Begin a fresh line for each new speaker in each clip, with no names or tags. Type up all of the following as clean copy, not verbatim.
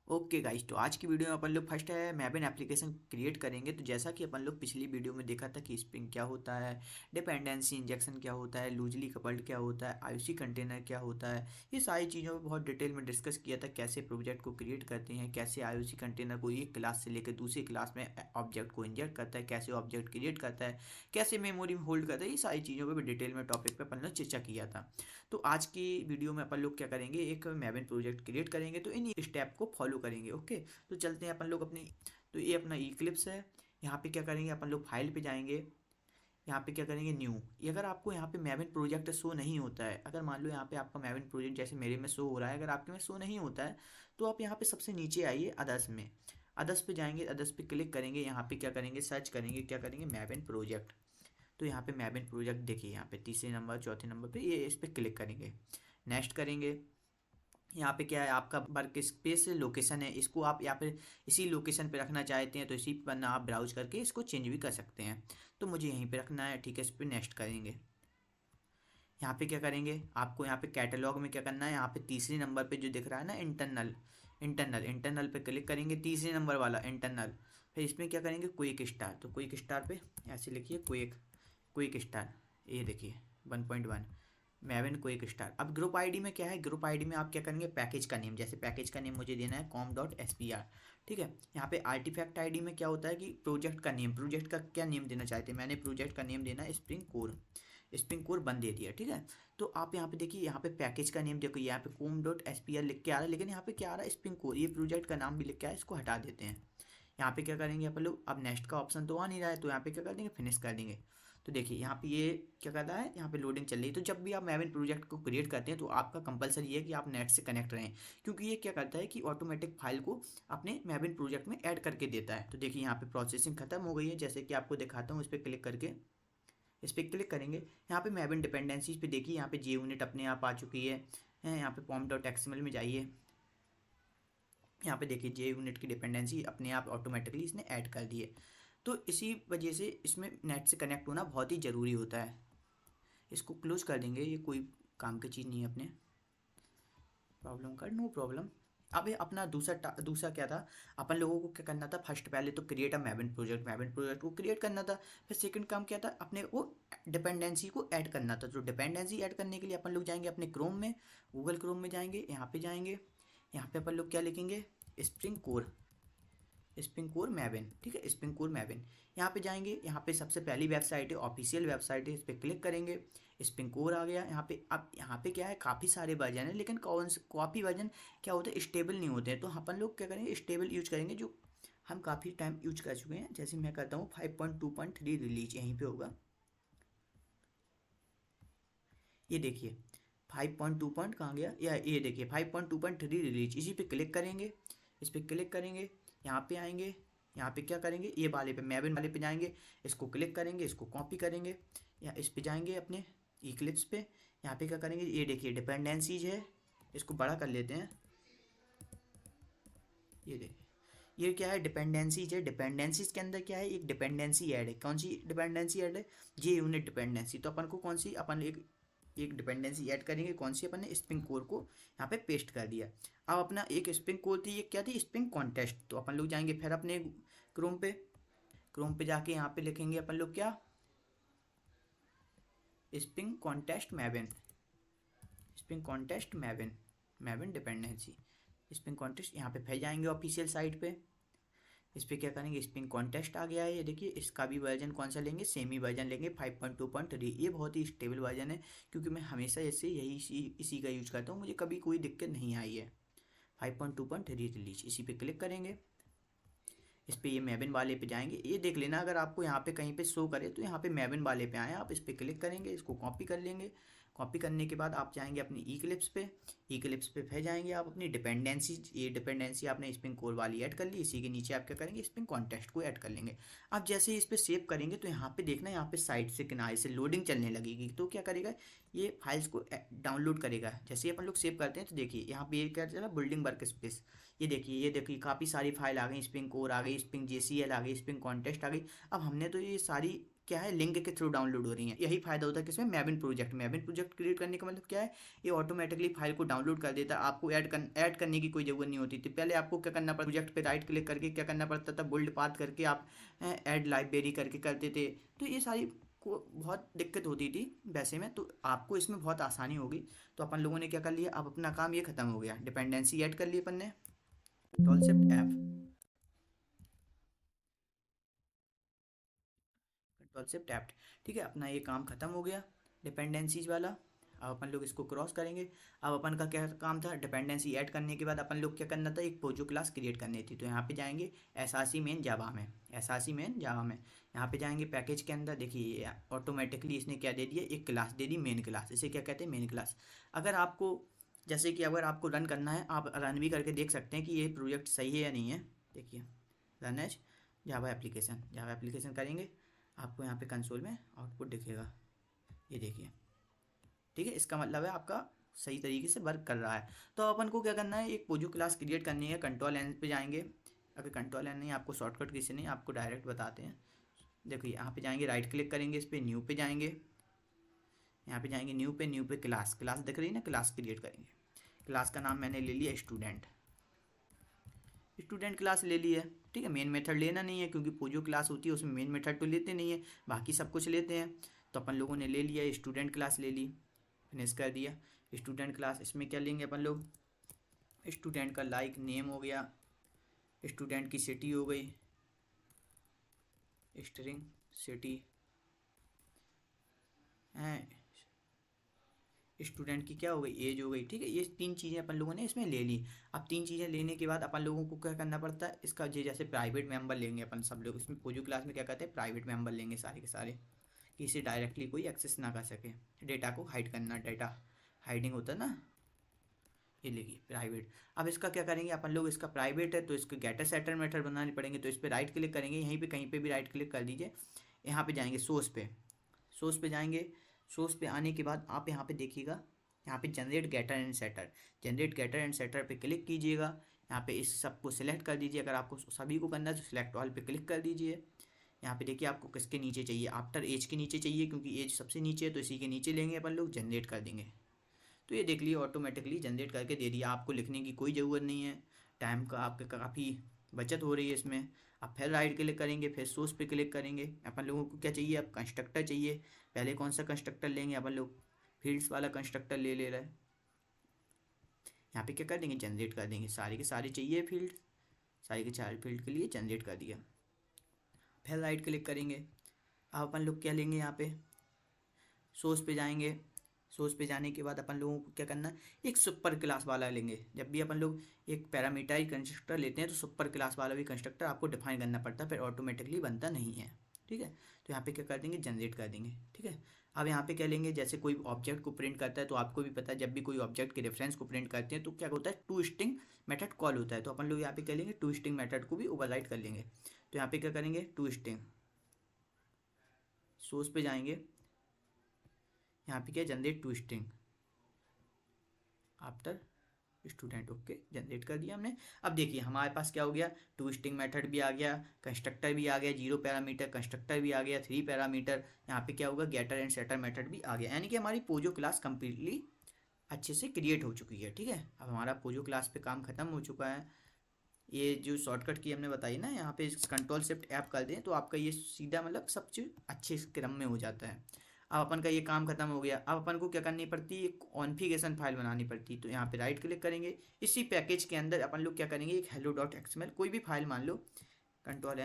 Okay guys, तो आज की वीडियो में अपन लोग फर्स्ट है मैबिन एप्लीकेशन क्रिएट करेंगे। तो जैसा कि अपन लोग पिछली वीडियो में देखा था कि स्प्रिंग क्या होता है, डिपेंडेंसी इंजेक्शन क्या होता है, लूजली कपल्ड क्या होता है, आईओसी कंटेनर क्या होता है, ये सारी चीज़ों में बहुत डिटेल में डिस्कस किया था। कैसे प्रोजेक्ट को क्रिएट करते हैं, कैसे आईओसी कंटेनर को एक क्लास से लेकर दूसरी क्लास में ऑब्जेक्ट को इंजेक्ट करता है, कैसे ऑब्जेक्ट क्रिएट करता है, कैसे मेमोरी में होल्ड करता है, ये सारी चीज़ों पर डिटेल में टॉपिक पर अपन लोग चर्चा किया था। तो आज की वीडियो में अपन लोग क्या करेंगे, एक मैबिन प्रोजेक्ट क्रिएट करेंगे। तो इन स्टेप को फॉलो करेंगे। ओके, तो चलते हैं अपन लोग अपनी। तो ये अपना इक्लिप्स है। यहाँ पे क्या करेंगे, अपन लोग फाइल पे जाएंगे। यहाँ पे क्या करेंगे, न्यू। ये अगर आपको यहाँ पे मैविन प्रोजेक्ट शो नहीं होता है, अगर मान लो यहाँ पे आपका मैविन प्रोजेक्ट जैसे मेरे में शो हो रहा है, अगर आपके में शो नहीं होता है, तो आप यहाँ पे सबसे नीचे आइए अदर्स में। अदर्स पे जाएंगे, अदर्स पे क्लिक करेंगे। यहाँ पे क्या करेंगे, सर्च करेंगे, क्या करेंगे, मैविन प्रोजेक्ट। तो यहाँ पे मैविन प्रोजेक्ट देखिए, यहाँ पे तीसरे नंबर चौथे नंबर पे ये इस पर क्लिक करेंगे। नेक्स्ट करेंगे। यहाँ पे क्या है, आपका वर्क स्पेस लोकेशन है, इसको आप यहाँ पे इसी लोकेशन पे रखना चाहते हैं तो इसी पर ना आप ब्राउज करके इसको चेंज भी कर सकते हैं। तो मुझे यहीं पे रखना है, ठीक है। इस पर नेक्स्ट करेंगे। यहाँ पे क्या करेंगे, आपको यहाँ पे कैटलॉग में क्या करना है, यहाँ पे तीसरे नंबर पे जो दिख रहा है ना, इंटरनल। इंटरनल पे क्लिक करेंगे, तीसरे नंबर वाला इंटरनल। फिर इसमें क्या करेंगे, क्विक स्टार। तो क्विक स्टार पे ऐसे लिखिए, क्विक क्विक स्टार। ये देखिए 1.1 मैवन क्विक स्टार। अब ग्रुप आईडी में क्या है, ग्रुप आईडी में आप क्या करेंगे, पैकेज का नेम, जैसे पैकेज का नेम मुझे देना है com.spr। ठीक है। यहाँ पे आर्टिफैक्ट आईडी में क्या होता है कि प्रोजेक्ट का नेम, प्रोजेक्ट का क्या नेम देना चाहते हैं, मैंने प्रोजेक्ट का नेम देना है स्प्रिंग कोर। स्प्रिंग कोर बन दे दिया, ठीक है। तो आप यहाँ पे देखिए, यहाँ पे पैकेज का नेम देखो, यहाँ पे com.spr लिख के आ रहा है, लेकिन यहाँ पे क्या आ रहा है, स्प्रिंग कोर। ये प्रोजेक्ट का नाम भी लिख के आ रहा है, इसको हटा देते हैं। यहाँ पे क्या करेंगे अपन लोग, अब नेक्स्ट का ऑप्शन तो आ नहीं रहा है, तो यहाँ पे क्या कर देंगे, फिनिश कर देंगे। तो देखिए यहाँ पे ये क्या कर रहा है, यहाँ पे लोडिंग चल रही है। तो जब भी आप मैविन प्रोजेक्ट को क्रिएट करते हैं तो आपका कंपलसरी है कि आप नेट से कनेक्ट रहें, क्योंकि ये क्या करता है कि ऑटोमेटिक फाइल को अपने मैविन प्रोजेक्ट में ऐड करके देता है। तो देखिए यहाँ पे प्रोसेसिंग खत्म हो गई है, जैसे कि आपको दिखाता हूँ। इस पर क्लिक करके इस पर क्लिक करेंगे। यहाँ पे मैविन डिपेंडेंसीज पे देखिए, यहाँ पे जे यूनिट अपने आप आ चुकी है। यहाँ पे pom.xml में जाइए, यहाँ पे देखिए जे यूनिट की डिपेंडेंसी अपने आप ऑटोमेटिकली इसने ऐड कर दी है। तो इसी वजह से इसमें नेट से कनेक्ट होना बहुत ही ज़रूरी होता है। इसको क्लोज कर देंगे, ये कोई काम की चीज़ नहीं है अपने। प्रॉब्लम का नो प्रॉब्लम। अब ये अपना दूसरा क्या था, अपन लोगों को क्या करना था, फर्स्ट पहले तो क्रिएट अ मैविन प्रोजेक्ट, मैविन प्रोजेक्ट को क्रिएट करना था। फिर सेकंड काम क्या था, अपने को डिपेंडेंसी को ऐड करना था। तो डिपेंडेंसी ऐड करने के लिए अपन लोग जाएंगे अपने क्रोम में, गूगल क्रोम में जाएंगे, यहाँ पे जाएंगे। यहाँ पे अपन लोग क्या लिखेंगे, स्प्रिंग कोर, स्प्रिंग कोर मैविन। ठीक है, स्प्रिंग कोर मैविन। यहाँ पे जाएंगे, यहाँ पे सबसे पहली वेबसाइट है, ऑफिशियल वेबसाइट है, इस पर क्लिक करेंगे। स्प्रिंग कोर आ गया यहाँ पे। अब यहाँ पे क्या है, काफ़ी सारे वर्जन है, लेकिन कौन से कॉपी वर्जन क्या होता है, स्टेबल नहीं होते हैं। तो अपन लोग क्या करेंगे, स्टेबल यूज करेंगे, जो हम काफ़ी टाइम यूज कर चुके हैं। जैसे मैं करता हूँ 5.2.3 रिलीज, यहीं पे होगा। ये देखिए 5.2 पॉइंट कहाँ गया, या ये देखिए 5.2.3 रिलीज। इसी पे क्लिक करेंगे, इस पर क्लिक करेंगे, यहाँ पे आएंगे। यहाँ पे क्या करेंगे, ये वाले पे मैविन वाले पे जाएंगे, इसको क्लिक करेंगे, इसको कॉपी करेंगे, या इस पे जाएंगे अपने इक्लिप्स पे। यहाँ पे क्या करेंगे, ये देखिए डिपेंडेंसीज है, इसको बड़ा कर लेते हैं। ये देखिए, ये क्या है, डिपेंडेंसीज है। डिपेंडेंसीज के अंदर क्या है, एक डिपेंडेंसी ऐड है। कौन सी डिपेंडेंसी ऐड है, जे यूनिट डिपेंडेंसी। तो अपन को कौन सी, अपन एक एक डिपेंडेंसी ऐड करेंगे। कौन सी, अपन ने स्प्रिंग कोर को यहाँ पे पेस्ट कर दिया। अब अपना एक स्प्रिंग कोर थी, ये क्या थी, स्प्रिंग कॉन्टेस्ट। तो अपन लोग जाएंगे फिर अपने क्रोम पे, क्रोम पे जाके यहाँ पे लिखेंगे अपन लोग क्या, Spring context Maven, Spring context Maven, Maven dependency, Spring context. यहाँ पे फिर जाएंगे ऑफिशियल साइट पे। इस पर क्या करेंगे, स्प्रिंग कॉन्टेस्ट आ गया है। ये देखिए, इसका भी वर्जन कौन सा लेंगे, सेम ही वर्जन लेंगे 5.2.3। ये बहुत ही स्टेबल वर्जन है, क्योंकि मैं हमेशा इससे यही इसी का यूज करता हूँ, मुझे कभी कोई दिक्कत नहीं आई है। 5.2.3 रिलीज, इसी पे क्लिक करेंगे। इस पर ये मैबिन वाले पे जाएंगे। ये देख लेना, अगर आपको यहाँ पे कहीं पे शो करे तो यहाँ पे मैबिन वाले पे आए, आप इस पर क्लिक करेंगे, इसको कॉपी कर लेंगे। कॉपी करने के बाद आप जाएंगे अपनी इक्लिप्स पे, इक्लिप्स पे फिर जाएंगे आप अपनी डिपेंडेंसी। ये डिपेंडेंसी आपने स्प्रिंग कोर वाली ऐड कर ली, इसी के नीचे आप क्या करेंगे, स्प्रिंग कॉन्टेस्ट को ऐड कर लेंगे। आप जैसे ही इस पर सेव करेंगे तो यहाँ पे देखना, यहाँ पे साइड से किनारे से लोडिंग चलने लगेगी। तो क्या करेगा, ये फाइल्स को डाउनलोड करेगा। जैसे ही अपन लोग सेव करते हैं तो देखिए यहाँ पे ये क्या चला, बिल्डिंग वर्क स्पेस। ये देखिए काफ़ी सारी फाइल आ गई, स्प्रिंग कोर आ गई, स्प्रिंग JCL आ गई, स्प्रिंग कॉन्टेस्ट आ गई। अब हमने तो ये सारी क्या है, लिंक के थ्रू डाउनलोड हो रही हैं। यही फायदा होता है किसमें, मैबिन प्रोजेक्ट क्रिएट करने का मतलब क्या है, ये ऑटोमेटिकली फाइल को डाउनलोड कर देता है। आपको ऐड करने की कोई ज़रूरत नहीं होती थी। पहले आपको क्या करना पड़ता, प्रोजेक्ट पे राइट क्लिक करके क्या करना पड़ता था, बुल्ड पाथ करके आप ऐड लाइब्रेरी करके करते थे। तो ये सारी को बहुत दिक्कत होती थी वैसे में, तो आपको इसमें बहुत आसानी होगी। तो अपन लोगों ने क्या कर लिया, अब अपना काम ये खत्म हो गया, डिपेंडेंसी ऐड कर ली अपन ने, control shift app, control shift app, ठीक है। अपना ये काम खत्म हो गया डिपेंडेंसीज वाला। अब अपन लोग इसको क्रॉस करेंगे। अब अपन का क्या काम था, डिपेंडेंसी ऐड करने के बाद अपन लोग क्या करना था, एक पोजो क्लास क्रिएट करनी थी। तो यहाँ पे जाएंगे एसआरसी मेन जावा में, एसआरसी मेन जावा में यहाँ पे जाएंगे पैकेज के अंदर। देखिए ऑटोमेटिकली इसने क्या दे दिया, एक क्लास दे दी मेन क्लास, इसे क्या कहते हैं, मेन क्लास। अगर आपको जैसे कि अगर आपको रन करना है, आप रन भी करके देख सकते हैं कि ये प्रोजेक्ट सही है या नहीं है। देखिए run as Java application, Java application करेंगे, आपको यहाँ पे कंसोल में आउटपुट दिखेगा, ये देखिए, ठीक है। इसका मतलब है आपका सही तरीके से वर्क कर रहा है। तो अपन को क्या करना है, एक पोजो क्लास क्रिएट करनी है। कंट्रोल एन पे जाएंगे, अगर कंट्रोल एन नहीं आपको शॉर्टकट किसी नहीं, आपको डायरेक्ट बताते हैं। देखिए यहाँ पे जाएंगे, राइट क्लिक करेंगे, इस पर न्यू पे जाएंगे, यहाँ पे जाएंगे न्यू पे क्लास, क्लास दिख रही है ना, क्लास क्रिएट करेंगे। क्लास का नाम मैंने ले लिया स्टूडेंट, स्टूडेंट क्लास ले ली है, ठीक है। मेन मेथड लेना नहीं है क्योंकि पोजो क्लास होती है उसमें मेन मेथड तो लेते नहीं है, बाकी सब कुछ लेते हैं। तो अपन लोगों ने ले लिया, स्टूडेंट क्लास ले ली, फिनिश कर दिया। स्टूडेंट क्लास, इसमें क्या लेंगे अपन लोग, स्टूडेंट का लाइक नेम हो गया, स्टूडेंट की सिटी हो गई, स्ट्रिंग सिटी है, स्टूडेंट की क्या हो गई, एज हो गई, ठीक है। ये तीन चीज़ें अपन लोगों ने इसमें ले ली। अब तीन चीज़ें लेने के बाद अपन लोगों को क्या करना पड़ता है, इसका ये जैसे प्राइवेट मेंबर लेंगे अपन सब लोग, इसमें पोजो क्लास में क्या कहते हैं, प्राइवेट मेंबर लेंगे सारे के सारे, कि इसे डायरेक्टली कोई एक्सेस ना कर सके। डेटा को हाइड करना, डेटा हाइडिंग होता है ना, ये लेगी प्राइवेट। अब इसका क्या करेंगे अपन लोग, इसका प्राइवेट है तो इसको गेटर सेटर मेथड बनाने पड़ेंगे। तो इस पर राइट क्लिक करेंगे, यहीं पे कहीं पे भी राइट क्लिक कर दीजिए, यहाँ पे जाएंगे सोर्स पे, सोर्स पे जाएंगे। सोर्स पे आने के बाद आप यहाँ पे देखिएगा, यहाँ पे generate getter and setter, generate getter and setter पे क्लिक कीजिएगा। यहाँ पे इस सबको सिलेक्ट कर दीजिए, अगर आपको सभी को करना है तो सिलेक्ट ऑल पे क्लिक कर दीजिए। यहाँ पे देखिए आपको किसके नीचे चाहिए, आफ्टर एज के नीचे चाहिए क्योंकि एज सबसे नीचे है, तो इसी के नीचे लेंगे अपन लोग, जनरेट कर देंगे। तो ये देख लिए ऑटोमेटिकली जनरेट करके दे दिया, आपको लिखने की कोई ज़रूरत नहीं है, टाइम का आपके काफ़ी बचत हो रही है इसमें। अब फिर राइट क्लिक करेंगे, फिर सोर्स पे क्लिक करेंगे। अपन लोगों को क्या चाहिए, अब कंस्ट्रक्टर चाहिए। पहले कौन सा कंस्ट्रक्टर लेंगे अपन लोग, फील्ड्स वाला कंस्ट्रक्टर ले रहे हैं। यहाँ पे क्या कर देंगे, जनरेट कर देंगे, सारे के सारे चाहिए फील्ड, सारे के चार फील्ड के लिए जनरेट कर दिया। फिर राइट क्लिक करेंगे, अब अपन लोग क्या लेंगे, यहाँ पे सोर्स पे जाएंगे। सोर्स पे जाने के बाद अपन लोगों को क्या करना है, एक सुपर क्लास वाला लेंगे। जब भी अपन लोग एक पैरामीटराइज कंस्ट्रक्टर लेते हैं तो सुपर क्लास वाला भी कंस्ट्रक्टर आपको डिफाइन करना पड़ता है, फिर ऑटोमेटिकली बनता नहीं है, ठीक है। तो यहाँ पे क्या कर देंगे, जनरेट कर देंगे, ठीक है। अब यहाँ पे क्या लेंगे, जैसे कोई ऑब्जेक्ट को प्रिंट करता है तो आपको भी पता है जब भी कोई ऑब्जेक्ट के रेफरेंस को प्रिंट करते हैं तो क्या होता है, टू स्ट्रिंग मेथड कॉल होता है। तो अपन लोग यहाँ पे क्या लेंगे, टू स्ट्रिंग मेथड को भी ओवरराइड कर लेंगे। तो यहाँ पे क्या करेंगे, टू स्ट्रिंग, सोर्स पे जाएंगे, यहाँ पे क्या generate to string after student, okay generate कर दिया हमने। अब देखिए हमारे पास क्या हो गया, टू स्ट्रिंग मेथड भी आ गया, कंस्ट्रक्टर भी आ गया, 0 पैरामीटर कंस्ट्रक्टर भी आ गया, 3 पैरामीटर, यहाँ पे क्या होगा, गेटर एंड सेटर मेथड भी आ गया। यानी कि हमारी पोजो क्लास कंप्लीटली अच्छे से क्रिएट हो चुकी है, ठीक है। अब हमारा पोजो क्लास पे काम खत्म हो चुका है। ये जो शॉर्टकट की हमने बताई ना, यहाँ पे कंट्रोल शिफ्ट ऐप कर दें तो आपका ये सीधा मतलब सब चीज़ अच्छे क्रम में हो जाता है। अब अपन का ये काम खत्म हो गया। अब अपन को क्या करनी पड़ती है, एक कॉन्फ़िगरेशन फाइल बनानी पड़ती है। तो यहाँ पे राइट क्लिक करेंगे, इसी पैकेज के अंदर अपन लोग क्या करेंगे, एक hello.xml कोई भी फाइल मान लो, कंट्रोल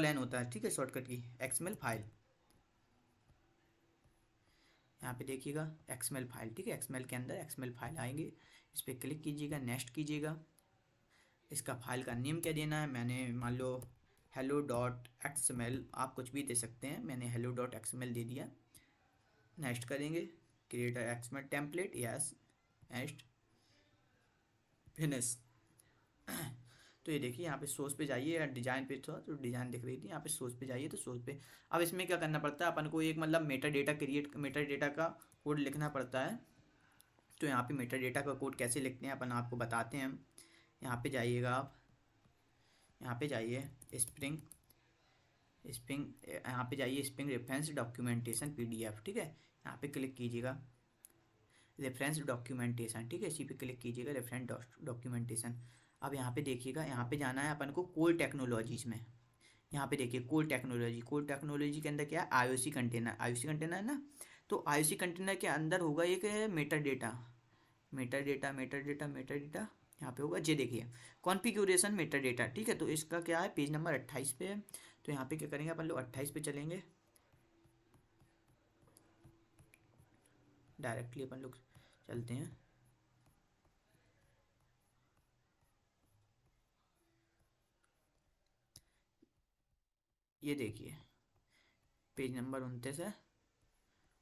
एन होता है, ठीक है, शॉर्टकट की XML फाइल। यहाँ पे देखिएगा XML फाइल, ठीक है। XML के अंदर XML फाइल आएंगे, इस पर क्लिक कीजिएगा, नेक्स्ट कीजिएगा। इसका फाइल का नेम क्या देना है, मैंने मान लो hello.xml, आप कुछ भी दे सकते हैं, मैंने hello.xml दे दिया। नेक्स्ट करेंगे, create XML template, yes, next, finish. तो ये देखिए यहाँ पे सोर्स पे जाइए, या डिज़ाइन पे था तो डिज़ाइन दिख रही थी, यहाँ पे सोर्स पे जाइए तो सोर्स पे। अब इसमें क्या करना पड़ता है अपन को, एक मतलब मेटा डेटा का कोड लिखना पड़ता है। तो यहाँ पे मेटा डेटा का कोड कैसे लिखते हैं अपन आपको बताते हैं। यहाँ पे जाइएगा आप, यहाँ पे जाइए, स्प्रिंग स्प्रिंग, यहाँ पे जाइए स्प्रिंग रेफरेंस डॉक्यूमेंटेशन पीडीएफ, ठीक है, यहाँ पे क्लिक कीजिएगा रेफरेंस डॉक्यूमेंटेशन, ठीक है, इसी पे क्लिक कीजिएगा रेफरेंस डॉक्यूमेंटेशन। अब यहाँ पे देखिएगा, यहाँ पे जाना है अपन को कोर टेक्नोलॉजीज में। यहाँ पे देखिए कोर टेक्नोलॉजी के अंदर क्या है, आईओसी कंटेनर, आईओसी कंटेनर है ना। तो आईओसी कंटेनर के अंदर होगा एक मेटा डेटा, मेटा डेटा यहाँ पे होगा, ये देखिए कॉन्फ़िगरेशन मेटा डेटा, ठीक है। तो इसका क्या है, पेज नंबर 28 पे है। तो यहाँ पे क्या करेंगे अपन लोग, 28 पे चलेंगे, डायरेक्टली अपन लोग चलते हैं। ये देखिए पेज नंबर 29 है,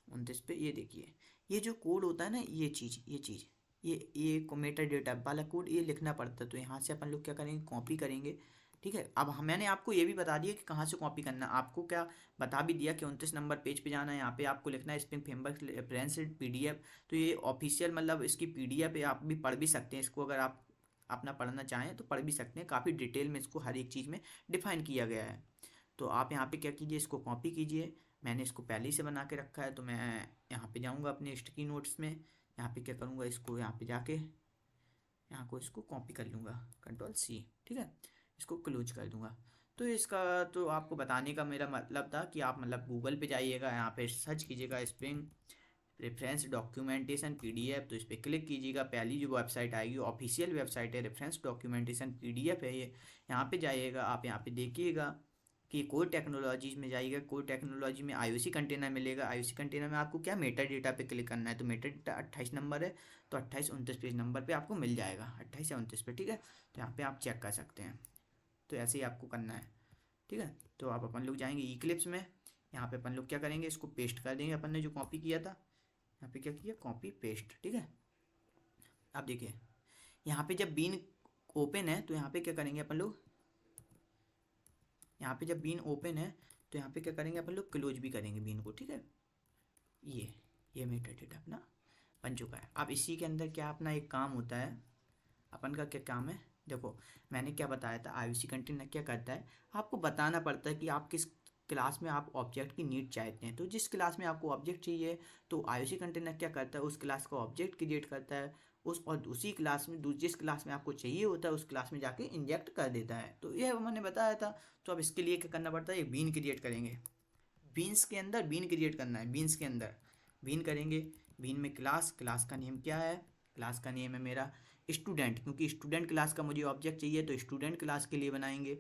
29 पे ये देखिए, ये जो कोड होता है ना, ये मेटा डेटा वाला कोड ये लिखना पड़ता है। तो यहाँ से अपन लोग क्या करेंगे, कॉपी करेंगे, ठीक है। अब मैंने आपको ये भी बता दिया कि कहाँ से कॉपी करना है, आपको क्या बता भी दिया कि 29 नंबर पेज पे जाना है, यहाँ पे आपको लिखना है स्प्रिंग फ्रेमवर्क रेफरेंस पीडीएफ। तो ये ऑफिशियल मतलब इसकी पीडीएफ है, आप भी पढ़ भी सकते हैं इसको, अगर आप अपना पढ़ना चाहें तो पढ़ भी सकते हैं, काफ़ी डिटेल में इसको हर एक चीज़ में डिफाइन किया गया है। तो आप यहाँ पे क्या कीजिए, इसको कॉपी कीजिए, मैंने इसको पहले ही से बना के रखा है। तो मैं यहाँ पे जाऊँगा अपने स्टिकी नोट्स में, यहाँ पे क्या करूँगा, इसको यहाँ पे जाके यहाँ को इसको कॉपी कर लूँगा, Ctrl+C, ठीक है, इसको क्लोज कर दूँगा। तो इसका तो आपको बताने का मेरा मतलब था कि आप मतलब गूगल पे जाइएगा, यहाँ पे सर्च कीजिएगा स्प्रिंग रेफरेंस डॉक्यूमेंटेशन पीडीएफ, तो इस पर क्लिक कीजिएगा, पहली जो वेबसाइट आएगी ऑफिशियल वेबसाइट है, रेफरेंस डॉक्यूमेंटेशन पीडीएफ है ये। यहाँ पे जाइएगा आप, यहाँ पे देखिएगा कि कोर टेक्नोलॉजीज में जाइएगा, कोर टेक्नोलॉजी में आईओसी कंटेनर मिलेगा, आईओसी कंटेनर में आपको क्या मेटा डेटा पे क्लिक करना है। तो मेटा डेटा 28 नंबर है, तो 28-29 पेज नंबर पे आपको मिल जाएगा, 28 या 29 पे, ठीक है। तो यहाँ पे आप चेक कर सकते हैं, तो ऐसे ही आपको करना है, ठीक है। तो आप अपन लोग जाएंगे इक्लिप्स में, यहाँ पे अपन लोग क्या करेंगे, इसको पेस्ट कर देंगे, अपन ने जो कॉपी किया था, यहाँ पे क्या किया, कॉपी पेस्ट, ठीक है। अब देखिए यहाँ पे जब बीन ओपन है तो यहाँ पे क्या करेंगे अपन लोग, यहाँ पे जब बीन ओपन है तो यहाँ पे क्या करेंगे अपन लोग, क्लोज भी करेंगे बीन को, ठीक है। ये मेटा डेटा अपना बन चुका है। अब इसी के अंदर क्या अपना एक काम होता है, अपन का क्या काम है, देखो मैंने क्या बताया था, आईओसी कंटेनर क्या करता है, आपको बताना पड़ता है कि आप किस क्लास में आप ऑब्जेक्ट की नीड चाहते हैं। तो जिस क्लास में आपको ऑब्जेक्ट चाहिए, तो आईओसी कंटेनर क्या करता है, उस क्लास का ऑब्जेक्ट क्रिएट करता है, उसी क्लास में जिस क्लास में आपको चाहिए होता है उस क्लास में जाके इंजेक्ट कर देता है। तो ये मैंने बताया था। तो अब इसके लिए क्या करना पड़ता है, एक बीन क्रिएट करेंगे, बीन्स के अंदर बीन क्रिएट करना है, बीन्स के अंदर बीन करेंगे, बीन में क्लास का नेम क्या है, क्लास का नेम है मेरा स्टूडेंट, क्योंकि स्टूडेंट क्लास का मुझे ऑब्जेक्ट चाहिए, तो स्टूडेंट क्लास के लिए बनाएंगे।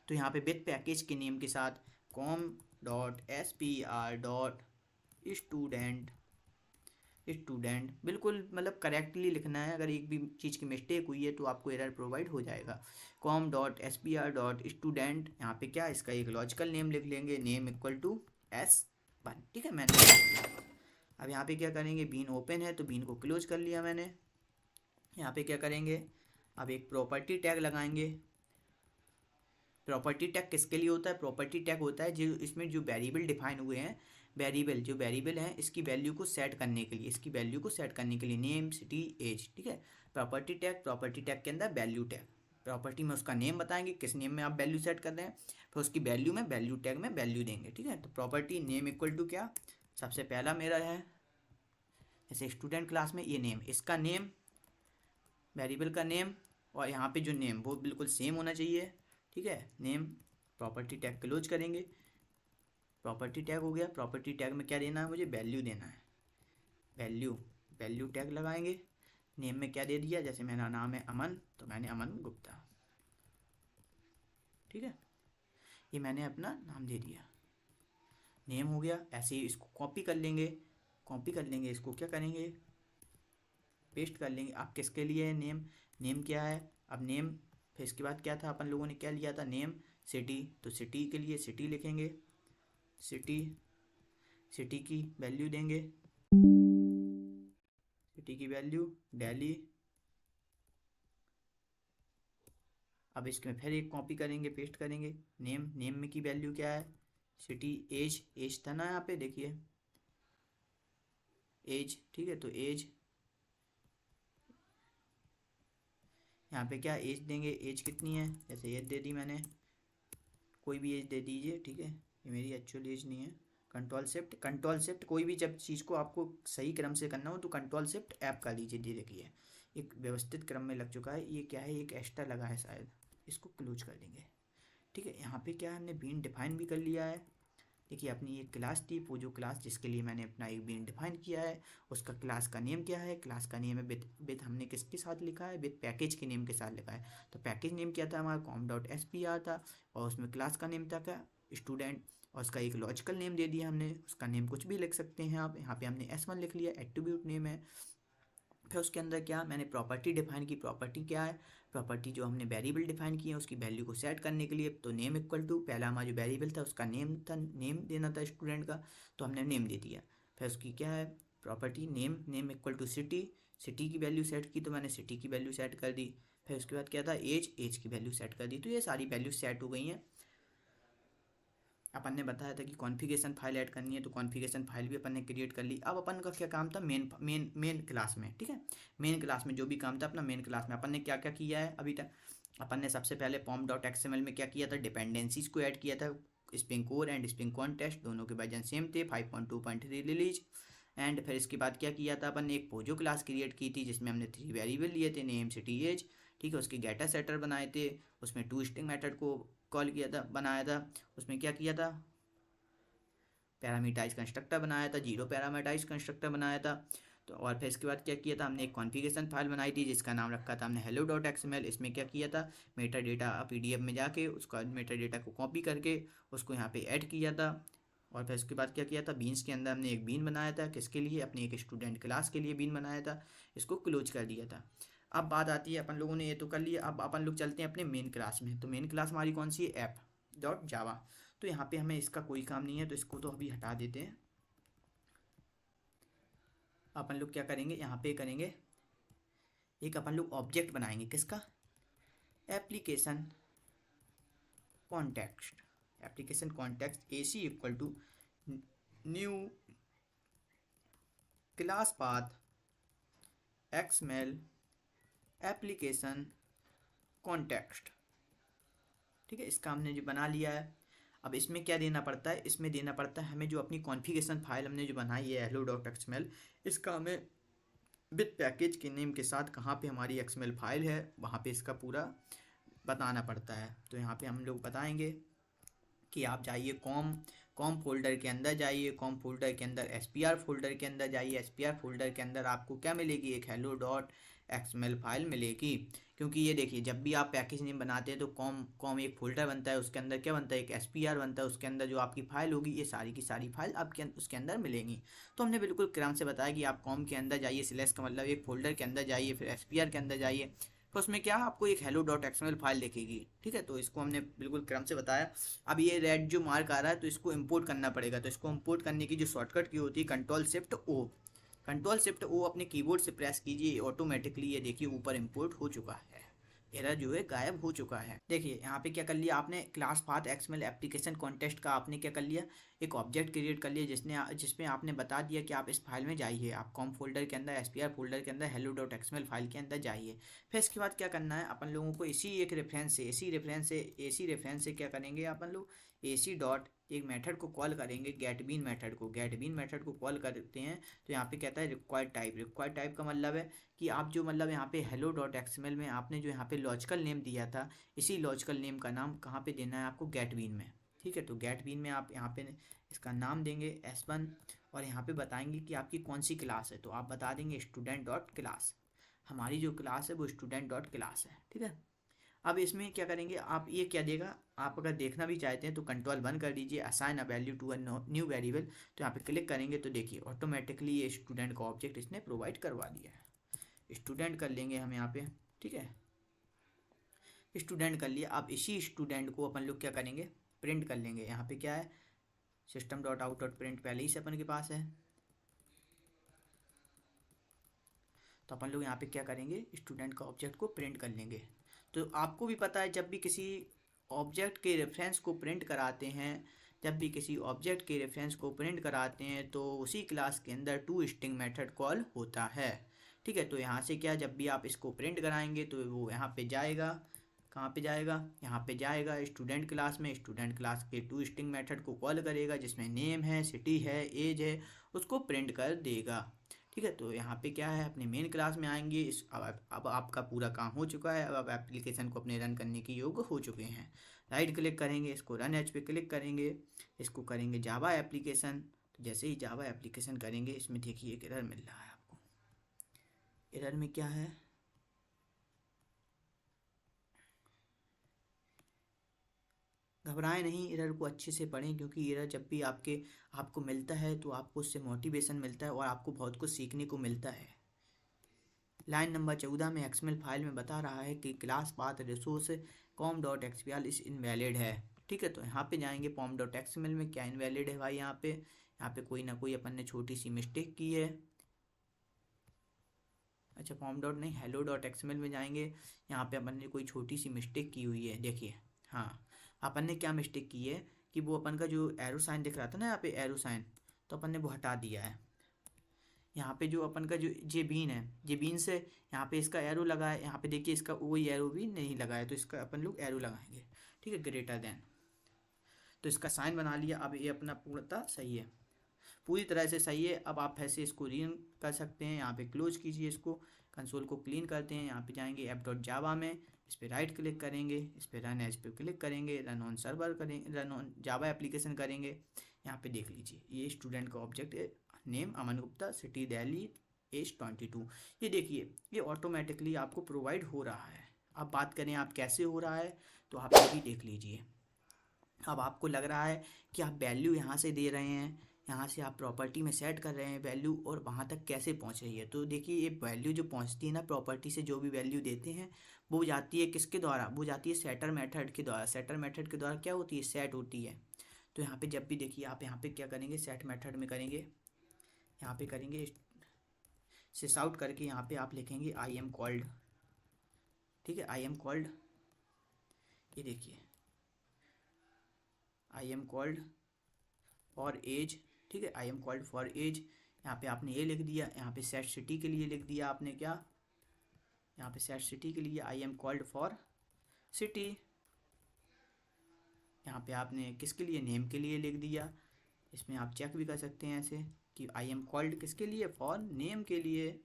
तो यहाँ पे विथ पैकेज के नेम के साथ com.spr.student, स्टूडेंट बिल्कुल मतलब करेक्टली लिखना है, अगर एक भी चीज़ की मिस्टेक हुई है तो आपको एरर प्रोवाइड हो जाएगा। com.spr.student, यहाँ पे क्या इसका एक लॉजिकल नेम लिख लेंगे, नेम इक्वल टू S1, ठीक है, मैंने लिख दिया। अब यहाँ पे क्या करेंगे, बीन ओपन है तो बीन को क्लोज कर लिया मैंने। यहाँ पे क्या करेंगे, अब एक प्रॉपर्टी टैग लगाएंगे। प्रॉपर्टी टैग किसके लिए होता है, प्रॉपर्टी टैग होता है जो इसमें जो वेरिएबल डिफाइन हुए हैं, जो वेरिएबल हैं इसकी वैल्यू को सेट करने के लिए, नेम सिटी एज, ठीक है। प्रॉपर्टी टैग के अंदर वैल्यू टैग, प्रॉपर्टी में उसका नेम बताएंगे, किस नेम में आप वैल्यू सेट कर रहे हैं, फिर उसकी वैल्यू में वैल्यू टैग में वैल्यू देंगे, ठीक है। तो प्रॉपर्टी नेम इक्वल टू क्या, सबसे पहला मेरा है जैसे स्टूडेंट क्लास में ये नेम, इसका नेम, वेरिएबल का नेम, और यहाँ पे जो नेम वो बिल्कुल सेम होना चाहिए, ठीक है। नेम प्रॉपर्टी टैग क्लोज करेंगे, प्रॉपर्टी टैग हो गया। प्रॉपर्टी टैग में क्या देना है, मुझे वैल्यू देना है, वैल्यू टैग लगाएंगे। नेम में क्या दे दिया, जैसे मेरा नाम है अमन तो मैंने अमन गुप्ता, ठीक है, ये मैंने अपना नाम दे दिया, नेम हो गया। ऐसे ही इसको कॉपी कर लेंगे, इसको क्या करेंगे, पेस्ट कर लेंगे। आप किसके लिए है नेम क्या है, अब नेम, फिर इसके बाद क्या था, अपन लोगों ने क्या लिया था, नेम सिटी, तो सिटी के लिए सिटी लिखेंगे, सिटी की वैल्यू देंगे, सिटी की वैल्यू दिल्ली। अब इसमें फिर एक कॉपी करेंगे, पेस्ट करेंगे, नेम में की वैल्यू क्या है, सिटी, एज था ना, यहाँ पे देखिए एज, ठीक है। तो एज, यहाँ पे क्या एज देंगे, एज कितनी है, जैसे एज दे दी मैंने कोई भी एज दे दीजिए, ठीक है, ये मेरी एक्चुअल एज नहीं है। कंट्रोल शिफ्ट कोई भी जब चीज़ को आपको सही क्रम से करना हो तो कंट्रोल शिफ्ट ऐप कर लीजिए। देखिए एक व्यवस्थित क्रम में लग चुका है। ये क्या है, एक एक्स्ट्रा लगा है शायद, इसको क्लोज कर देंगे। ठीक है, यहाँ पे क्या हमने बीन डिफाइन भी कर लिया है। देखिए अपनी एक क्लास थी, वो जो क्लास जिसके लिए मैंने अपना एक बीन डिफाइन किया है, उसका क्लास का नेम क्या है, क्लास का नेम है विथ हमने किसके साथ लिखा है, विथ पैकेज के नेम के साथ लिखा है। तो पैकेज नेम क्या था हमारा, com.spr था, और उसमें क्लास का नेम था क्या, स्टूडेंट, और उसका एक लॉजिकल नेम दे दिया हमने। उसका नेम कुछ भी लिख सकते हैं आप, यहाँ पे हमने S1 लिख लिया, एट्रीब्यूट नेम है। फिर उसके अंदर क्या मैंने प्रॉपर्टी डिफाइन की, प्रॉपर्टी क्या है, प्रॉपर्टी जो हमने वेरिएबल डिफाइन किया उसकी वैल्यू को सेट करने के लिए, तो नेम इक्वल टू पहला हमारा जो वेरिएबल था उसका नेम था, नेम देना था स्टूडेंट का, तो हमने नेम दे दिया। फिर उसकी क्या है property name equal to city, city की वैल्यू सेट की तो मैंने सिटी की वैल्यू सेट कर दी। फिर उसके बाद क्या था एज की वैल्यू सेट कर दी। तो ये सारी वैल्यू सेट हो गई हैं। अपन ने बताया था कि कॉन्फ़िगरेशन फाइल ऐड करनी है, तो कॉन्फ़िगरेशन फाइल भी अपन ने क्रिएट कर ली। अब अपन का क्या काम था मेन क्लास में, ठीक है, मेन क्लास में जो भी काम था अपना मेन क्लास में अपन ने क्या क्या किया है अभी तक। अपन ने सबसे पहले pom.xml में क्या किया था, डिपेंडेंसीज को ऐड किया था। Spring core and spring contest दोनों के वर्जन सेम थे, 5.2.3 रिलीज। एंड फिर इसके बाद क्या किया था अपन ने, एक पोजो क्लास क्रिएट की थी जिसमें हमने 3 वेरिएबल लिए थे, नेम सिटी एज, ठीक है, उसके गेटर सेटर बनाए थे, उसमें 2 स्ट्रिंग मेथड को कॉल किया था, बनाया था। उसमें क्या किया था, पैरामीटराइज कंस्ट्रक्टर बनाया था, 0 पैरामीटराइज कंस्ट्रक्टर बनाया था। तो और फिर इसके बाद क्या किया था, हमने एक कॉन्फ़िगरेशन फाइल बनाई थी जिसका नाम रखा था हमने hello.xml। इसमें क्या किया था, मेटा डेटा PDF में जाके उसका मेटा डेटा को कॉपी करके उसको यहाँ पे ऐड किया था। और फिर इसके बाद क्या किया था, बीन्स के अंदर हमने एक बीन बनाया था, किसके लिए, अपने एक स्टूडेंट क्लास के लिए बीन बनाया था, इसको क्लोज कर दिया था। अब बात आती है, अपन लोगों ने ये तो कर लिया, अब अपन लोग चलते हैं अपने मेन क्लास में। तो मेन क्लास हमारी कौन सी है, app.java। तो यहाँ पे हमें इसका कोई काम नहीं है, तो इसको तो अभी हटा देते हैं। अपन लोग क्या करेंगे, यहाँ पे करेंगे एक अपन लोग ऑब्जेक्ट बनाएंगे, किसका, application context, application context AC equal to new class path XML application context. ठीक है, इसका हमने जो बना लिया है। अब इसमें क्या देना पड़ता है, इसमें देना पड़ता है हमें जो अपनी कॉन्फ़िगरेशन फाइल हमने जो बनाई है hello.xml, इसका हमें विथ पैकेज के नेम के साथ कहाँ पे हमारी XML फाइल है वहाँ पे इसका पूरा बताना पड़ता है। तो यहाँ पे हम लोग बताएंगे कि आप जाइए कॉम फोल्डर के अंदर जाइए, कॉम फोल्डर के अंदर SPR फोल्डर के अंदर जाइए, SPR फोल्डर के अंदर आपको क्या मिलेगी, एक hello.xml फाइल मिलेगी। क्योंकि ये देखिए जब भी आप पैकेज नेम बनाते हैं तो कॉम एक फोल्डर बनता है, उसके अंदर क्या बनता है, एक SPR बनता है, उसके अंदर जो आपकी फ़ाइल होगी ये सारी की सारी फाइल आपके उसके अंदर मिलेंगी। तो हमने बिल्कुल क्रम से बताया कि आप कॉम के अंदर जाइए, स्लैश का मतलब एक फोल्डर के अंदर जाइए, फिर SPR के अंदर जाइए, तो उसमें क्या आपको एक hello.xml फाइल दिखेगी। ठीक है, तो इसको हमने बिल्कुल क्रम से बताया। अब ये रेड जो मार्क आ रहा है तो इसको इंपोर्ट करना पड़ेगा। तो इसको इंपोर्ट करने की जो शॉर्टकट की होती है Ctrl+Shift+O, Ctrl+Shift+O अपने कीबोर्ड से प्रेस कीजिए, ऑटोमेटिकली ये देखिए ऊपर इंपोर्ट हो चुका है, एरर जो है गायब हो चुका है। देखिए यहाँ पे क्या कर लिया आपने, class path XML application contest का आपने क्या कर लिया, एक ऑब्जेक्ट क्रिएट कर लिया जिसमें आपने बता दिया कि आप इस फाइल में जाइए, आप कॉम फोल्डर के अंदर SPR फोल्डर के अंदर hello.xml फाइल के अंदर जाइए। फिर इसके बाद क्या करना है अपन लोगों को, इसी रेफरेंस से क्या करेंगे अपन लोग, AC डॉट एक मेथड को कॉल करेंगे, गेटबीन मेथड को कॉल करते हैं। तो यहाँ पे कहता है रिक्वायर्ड टाइप का मतलब है कि आप जो मतलब यहाँ पे hello.xml में आपने जो यहाँ पे लॉजिकल नेम दिया था, इसी लॉजिकल नेम का नाम कहाँ पे देना है आपको, गेटबीन में। ठीक है, तो गेटबीन में आप यहाँ पे इसका नाम देंगे S1, और यहाँ पे बताएंगे कि आपकी कौन सी क्लास है, तो आप बता देंगे student.class। हमारी जो क्लास है वो student.class है। ठीक है, अब इसमें क्या करेंगे आप, ये क्या देगा, आप अगर देखना भी चाहते हैं तो Ctrl+1 कर दीजिए, assign a value to a new variable. तो यहाँ पे क्लिक करेंगे तो देखिए ऑटोमेटिकली ये स्टूडेंट का ऑब्जेक्ट इसने प्रोवाइड करवा दिया है। स्टूडेंट कर लेंगे हम यहाँ पे, ठीक है, स्टूडेंट कर लिया। अब इसी स्टूडेंट को अपन लोग क्या करेंगे, प्रिंट कर लेंगे। यहाँ पे क्या है, system.out.print पहले ही से अपन के पास है, तो अपन लोग यहाँ पे क्या करेंगे, स्टूडेंट का ऑब्जेक्ट को प्रिंट कर लेंगे। तो आपको भी पता है जब भी किसी ऑब्जेक्ट के रेफरेंस को प्रिंट कराते हैं तो उसी क्लास के अंदर toString मेथड कॉल होता है। ठीक है, तो यहाँ से क्या, जब भी आप इसको प्रिंट कराएंगे तो वो यहाँ पे जाएगा, कहाँ पे जाएगा, यहाँ पे जाएगा स्टूडेंट क्लास में। स्टूडेंट क्लास के टू स्ट्रिंग मेथड को कॉल करेगा, जिसमें नेम है, सिटी है, एज है, उसको प्रिंट कर देगा। ठीक है, तो यहाँ पे क्या है, अपने मेन क्लास में आएंगे। अब आपका पूरा काम हो चुका है। अब आप एप्लीकेशन को अपने रन करने के योग्य हो चुके हैं। राइट क्लिक करेंगे, इसको रन एज पे क्लिक करेंगे, इसको करेंगे जावा एप्लीकेशन। तो जैसे ही जावा एप्लीकेशन करेंगे, इसमें देखिए एक एरर मिल रहा है आपको। एरर में क्या है, घबराएं नहीं, एरर को अच्छे से पढ़ें, क्योंकि एरर जब भी आपको मिलता है तो आपको उससे मोटिवेशन मिलता है और आपको बहुत कुछ सीखने को मिलता है। लाइन नंबर 14 में एक्सएमएल फाइल में बता रहा है कि क्लास पाथ रिसोर्स com.xml इस इनवैलिड है। ठीक है, तो यहाँ पे जाएंगे pom.xml में, क्या इनवैलिड है भाई, यहाँ पे कोई ना कोई अपन ने छोटी सी मिस्टेक की है। अच्छा, पॉम डॉट नहीं, hello.xml में जाएंगे, यहाँ पे अपन ने कोई छोटी सी मिस्टेक की हुई है। देखिए, हाँ, अपन ने क्या मिस्टेक की है कि वो अपन का जो एरो साइन दिख रहा था ना, यहाँ पे एरो साइन, तो अपन ने वो हटा दिया है। यहाँ पे जो अपन का जो जे बीन है, जे बीन से यहाँ पे इसका एरो लगा है, यहाँ पे देखिए इसका वही एरो भी नहीं लगा है, तो इसका अपन लोग एरो लगाएंगे। ठीक है, ग्रेटर देन, तो इसका साइन बना लिया। अब ये अपना पूर्णतः सही है, पूरी तरह से सही है। अब आप ऐसे इसको रन कर सकते हैं। यहाँ पे क्लोज कीजिए, इसको कंसोल को क्लीन करते हैं। यहाँ पे जाएंगे app.java में, इस पर राइट क्लिक करेंगे, इस पर रन एज पे क्लिक करेंगे, रन ऑन सर्वर करेंगे, रन ऑन जावा एप्लीकेशन करेंगे। यहाँ पे देख लीजिए, ये स्टूडेंट का ऑब्जेक्ट है, name Aman Gupta, city Delhi, as 22। ये देखिए, ये ऑटोमेटिकली आपको प्रोवाइड हो रहा है। अब बात करें आप कैसे हो रहा है, तो आप ये भी देख लीजिए। अब आपको लग रहा है कि आप वैल्यू यहाँ से दे रहे हैं, यहाँ से आप प्रॉपर्टी में सेट कर रहे हैं वैल्यू, और वहाँ तक कैसे पहुँच रही है। तो देखिए, ये वैल्यू जो पहुँचती है ना, प्रॉपर्टी से जो भी वैल्यू देते हैं, वो जाती है किसके द्वारा, वो जाती है सेटर मेथड के द्वारा। सेटर मेथड के द्वारा क्या होती है, सेट होती है। तो यहाँ पे जब भी देखिए, आप यहाँ पे क्या करेंगे, सेट मेथड में करेंगे, यहाँ पे करेंगे सिस आउट करके, यहाँ पे आप लिखेंगे आई एम कॉल्ड। ठीक है, आई एम कॉल्ड, ये देखिए, I am called for age. ठीक है, I am called for age, यहाँ पे आपने ये लिख दिया। यहाँ पे सेट सिटी के लिए लिख दिया आपने क्या, यहाँ पे सेट सिटी के लिए आई एम कॉल्ड फॉर सिटी। यहाँ पे आपने किसके लिए, नेम के लिए लिख दिया। इसमें आप चेक भी कर सकते हैं ऐसे कि आई एम कॉल्ड किसके लिए, फॉर नेम के लिए,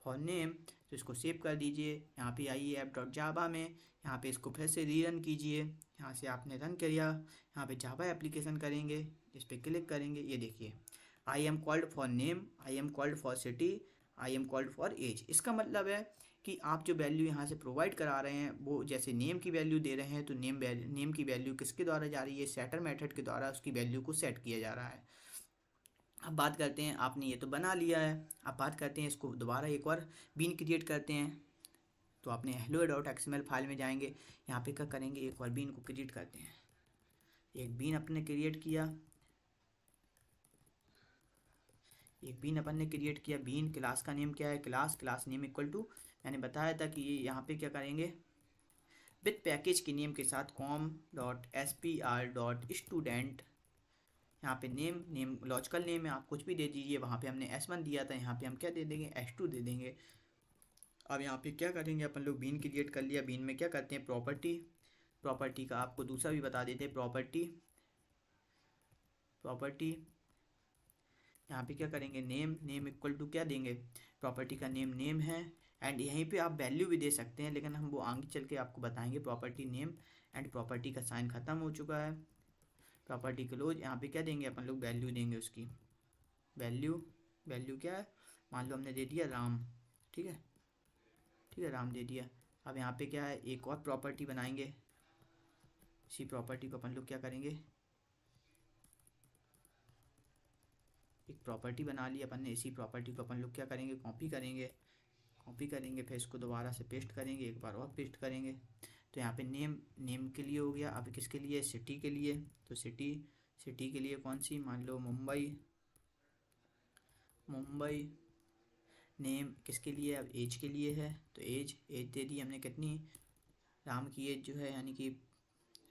फॉर नेम। तो इसको सेव कर दीजिए। यहाँ पे आइए app.java में, यहाँ पे इसको फिर से रीरन कीजिए। यहाँ से आपने रन किया, यहाँ पे जावा एप्लीकेशन करेंगे, इस पर क्लिक करेंगे। ये देखिए, I am called for name, I am called for city, I am called for age. इसका मतलब है कि आप जो वैल्यू यहाँ से प्रोवाइड करा रहे हैं, वो जैसे नेम की वैल्यू दे रहे हैं, तो नेम की वैल्यू किसके द्वारा जा रही है, सेटर मेथड के द्वारा उसकी वैल्यू को सेट किया जा रहा है। अब बात करते हैं, आपने ये तो बना लिया है, अब बात करते हैं इसको दोबारा एक और बीन क्रिएट करते हैं। तो आपने hello.xml फाइल में जाएंगे, यहाँ पे क्या करेंगे, एक और बीन को क्रिएट करते हैं। एक बीन अपने क्रिएट किया, एक बीन अपन ने क्रिएट किया। बीन क्लास का नेम क्या है, क्लास नेम इक्वल टू, मैंने बताया था कि ये यहाँ पे क्या करेंगे, विथ पैकेज के नेम के साथ com.spr.student। यहाँ पे नेम लॉजिकल नेम है, आप कुछ भी दे दीजिए। वहाँ पे हमने S1 दिया था, यहाँ पे हम क्या दे देंगे, S2 दे देंगे। अब यहाँ पे क्या करेंगे, अपन लोग बीन क्रिएट कर लिया। बीन में क्या करते हैं, प्रॉपर्टी का आपको दूसरा भी बता देते हैं। प्रॉपर्टी यहाँ पे क्या करेंगे, नेम इक्वल टू क्या देंगे, प्रॉपर्टी का नेम है, एंड यहीं पे आप वैल्यू भी दे सकते हैं, लेकिन हम वो आगे चल के आपको बताएंगे। प्रॉपर्टी नेम एंड प्रॉपर्टी का साइन ख़त्म हो चुका है। प्रॉपर्टी क्लोज, यहाँ पे क्या देंगे अपन लोग, वैल्यू देंगे उसकी। वैल्यू क्या है, मान लो हमने दे दिया राम। ठीक है, राम दे दिया। अब यहाँ पे क्या है, एक और प्रॉपर्टी बनाएंगे। इसी प्रॉपर्टी को अपन लोग क्या करेंगे, एक प्रॉपर्टी बना ली अपन ने। इसी प्रॉपर्टी को अपन लोग क्या करेंगे, कॉपी करेंगे, फिर इसको दोबारा से पेस्ट करेंगे, एक बार और पेस्ट करेंगे। तो यहाँ पे नेम के लिए हो गया। अब किसके लिए, सिटी के लिए। तो सिटी के लिए कौन सी, मान लो मुंबई। नेम किसके लिए, अब एज के लिए है, तो एज दे दी हमने कितनी, राम की एज जो है, यानी कि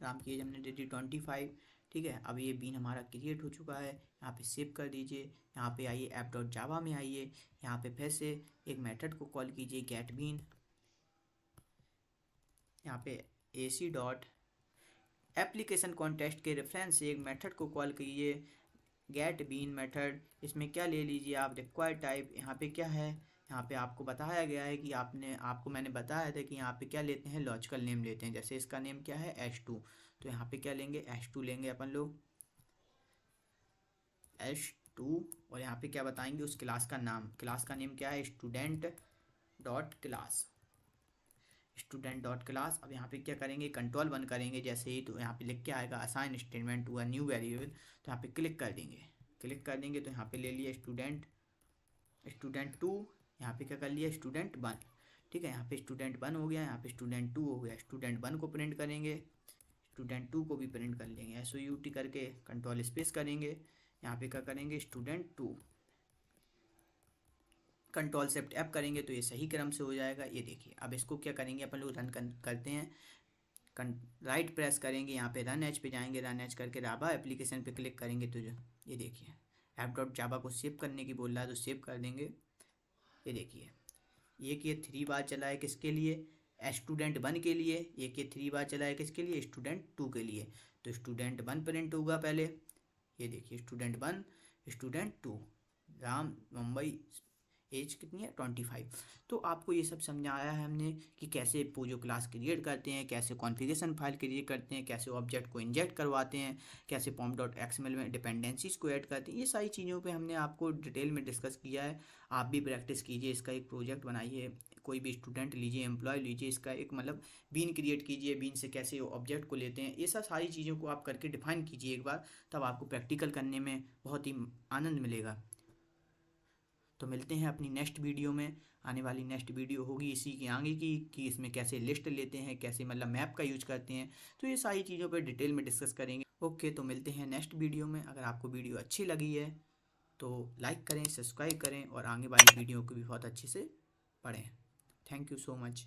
राम की एज हमने दे दी 25। ठीक है, अब ये बीन हमारा क्रिएट हो चुका है। यहाँ पे सेव कर दीजिए। यहाँ पे आइए app.java में आइए, यहाँ पे फिर से एक मेथड को कॉल कीजिए, गेट बीन। यहाँ पे AC डॉट एप्लीकेशन कॉन्टेक्स्ट के रेफरेंस से एक मेथड को कॉल कीजिए, गेट बीन मेथड। इसमें क्या ले लीजिए आप, रिक्वायर्ड टाइप। यहाँ पे क्या है, यहाँ पे आपको बताया गया है कि आपको मैंने बताया था कि यहाँ पे क्या लेते हैं, लॉजिकल नेम लेते हैं। जैसे इसका नेम क्या है, H2, तो यहाँ पे क्या लेंगे, H2 लेंगे अपन लोग, H2। और यहाँ पे क्या बताएंगे, उस क्लास का नाम, क्लास का नेम क्या है, student dot class, student dot class. अब यहाँ पे क्या करेंगे, कंट्रोल 1 करेंगे जैसे ही, तो यहाँ पे लिख के आएगा assign statement to a new variable. तो यहाँ पे क्लिक कर देंगे, क्लिक कर देंगे तो यहाँ पे ले लिया स्टूडेंट 2। यहाँ पे क्या कर लिया, स्टूडेंट 1। ठीक है, यहाँ पे स्टूडेंट 1 हो गया, यहाँ पे स्टूडेंट 2 हो गया। स्टूडेंट 1 को प्रिंट करेंगे, स्टूडेंट 2 को भी प्रिंट कर लेंगे, SOUT करके कंट्रोल स्पेस करेंगे। यहाँ पे क्या करेंगे, स्टूडेंट 2, कंट्रोल शिफ्ट F करेंगे तो ये सही क्रम से हो जाएगा। ये देखिए, अब इसको क्या करेंगे अपन लोग, रन करते हैं। राइट प्रेस करेंगे, यहाँ पे रन एच पे जाएंगे, रन एच करके जावा एप्लीकेशन पे क्लिक करेंगे तो जो ये देखिए app.java को सेव करने की बोल रहा है तो सेव कर देंगे। ये देखिए, एक ये 3 बार चला है किसके लिए, स्टूडेंट 1 के लिए। एक ये 3 बार चला है किसके लिए, स्टूडेंट 2 के लिए। तो स्टूडेंट 1 प्रिंट होगा पहले, ये देखिए student 1, student 2, Ram Mumbai, age कितनी है, 25। तो आपको ये सब समझाया है हमने कि कैसे पोजो क्लास क्रिएट करते हैं, कैसे कॉन्फ़िगरेशन फाइल क्रिएट करते हैं, कैसे ऑब्जेक्ट को इंजेक्ट करवाते हैं, कैसे pom.xml में डिपेंडेंसीज को ऐड करते हैं। ये सारी चीज़ों पे हमने आपको डिटेल में डिस्कस किया है। आप भी प्रैक्टिस कीजिए, इसका एक प्रोजेक्ट बनाइए, कोई भी स्टूडेंट लीजिए, एम्प्लॉय लीजिए, इसका एक मतलब बीन क्रिएट कीजिए, बीन से कैसे ऑब्जेक्ट को लेते हैं, ये सब सारी चीज़ों को आप करके डिफाइन कीजिए एक बार, तब आपको प्रैक्टिकल करने में बहुत ही आनंद मिलेगा। तो मिलते हैं अपनी नेक्स्ट वीडियो में। आने वाली नेक्स्ट वीडियो होगी इसी के आगे की, कि इसमें कैसे लिस्ट लेते हैं, कैसे मतलब मैप का यूज करते हैं, तो ये सारी चीज़ों पर डिटेल में डिस्कस करेंगे। ओके, तो मिलते हैं नेक्स्ट वीडियो में। अगर आपको वीडियो अच्छी लगी है तो लाइक करें, सब्सक्राइब करें और आगे वाली वीडियो को भी बहुत अच्छे से पढ़ें। Thank you so much.